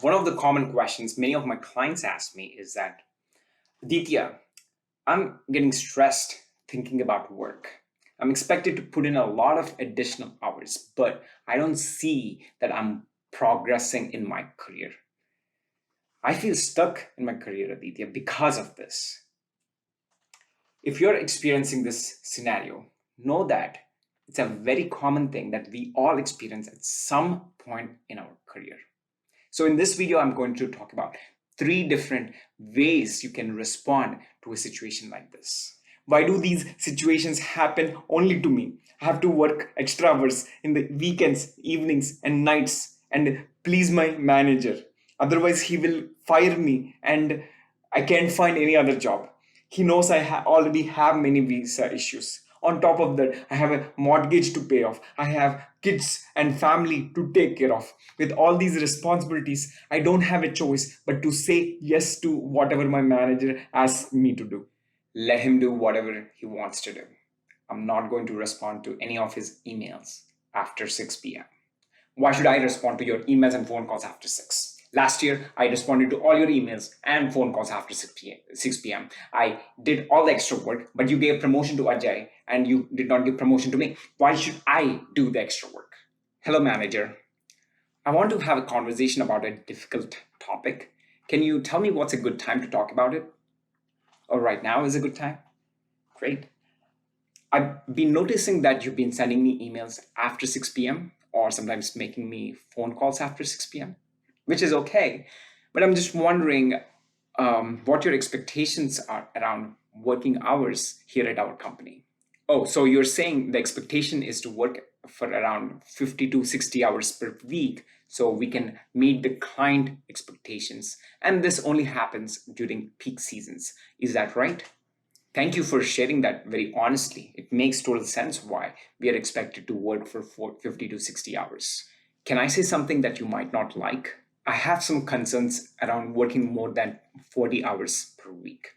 One of the common questions many of my clients ask me is that, Aditya, I'm getting stressed thinking about work. I'm expected to put in a lot of additional hours, but I don't see that I'm progressing in my career. I feel stuck in my career, Aditya, because of this. If you're experiencing this scenario, know that it's a very common thing that we all experience at some point in our career. So in this video, I'm going to talk about 3 different ways you can respond to a situation like this. Why do these situations happen only to me? I have to work extra hours in the weekends, evenings, and nights and please my manager. Otherwise, he will fire me and I can't find any other job. He knows I already have many visa issues. On top of that, I have a mortgage to pay off. I have kids and family to take care of. With all these responsibilities, I don't have a choice but to say yes to whatever my manager asks me to do. Let him do whatever he wants to do. I'm not going to respond to any of his emails after 6 p.m. Why should I respond to your emails and phone calls after 6? Last year, I responded to all your emails and phone calls after 6 p.m. I did all the extra work, but you gave promotion to Ajay and you did not give promotion to me. Why should I do the extra work? Hello, manager. I want to have a conversation about a difficult topic. Can you tell me what's a good time to talk about it? Or right now is a good time? Great. I've been noticing that you've been sending me emails after 6 p.m. or sometimes making me phone calls after 6 p.m., which is okay. But I'm just wondering what your expectations are around working hours here at our company. Oh, so you're saying the expectation is to work for around 50 to 60 hours per week so we can meet the client expectations. And this only happens during peak seasons. Is that right? Thank you for sharing that very honestly. It makes total sense why we are expected to work for 50 to 60 hours. Can I say something that you might not like? I have some concerns around working more than 40 hours per week.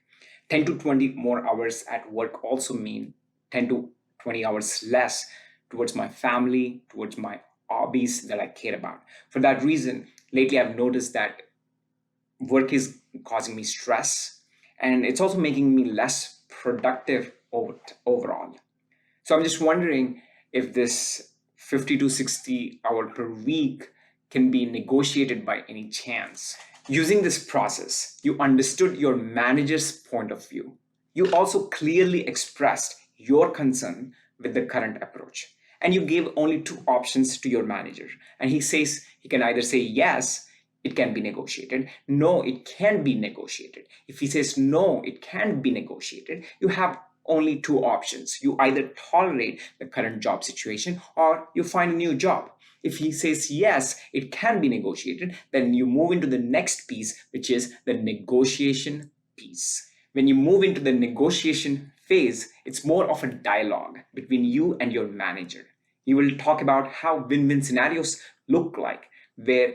10 to 20 more hours at work also mean 10 to 20 hours less towards my family, towards my hobbies that I care about. For that reason, lately I've noticed that work is causing me stress and it's also making me less productive overall. So I'm just wondering if this 50 to 60 hour per week can be negotiated by any chance. Using this process, you understood your manager's point of view. You also clearly expressed your concern with the current approach. And you gave only 2 options to your manager. And he says he can either say yes, it can be negotiated. No, it can't be negotiated. If he says no, it can't be negotiated, you have only 2 options. You either tolerate the current job situation or you find a new job. If he says yes, it can be negotiated, then you move into the next piece, which is the negotiation piece. When you move into the negotiation phase, it's more of a dialogue between you and your manager. You will talk about how win-win scenarios look like, where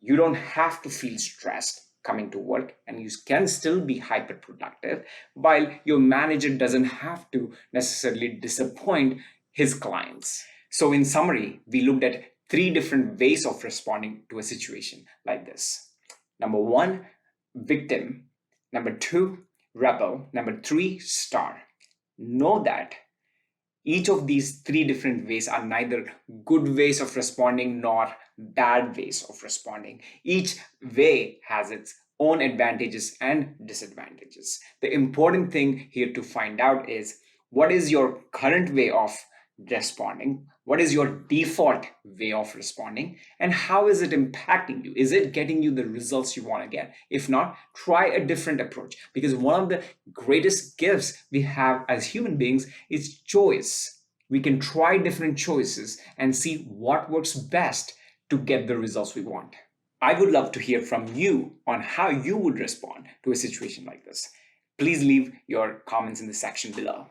you don't have to feel stressed coming to work and you can still be hyper productive, while your manager doesn't have to necessarily disappoint his clients. So in summary, we looked at 3 different ways of responding to a situation like this. Number 1, victim. Number 2, rebel. Number 3, star. Know that each of these 3 different ways are neither good ways of responding nor bad ways of responding. Each way has its own advantages and disadvantages. The important thing here to find out is what is your current way of responding, what is your default way of responding, and how is it impacting you? Is it getting you the results you want to get? If not, try a different approach, because one of the greatest gifts we have as human beings is choice. We can try different choices and see what works best to get the results we want. I would love to hear from you on how you would respond to a situation like this. Please leave your comments in the section below.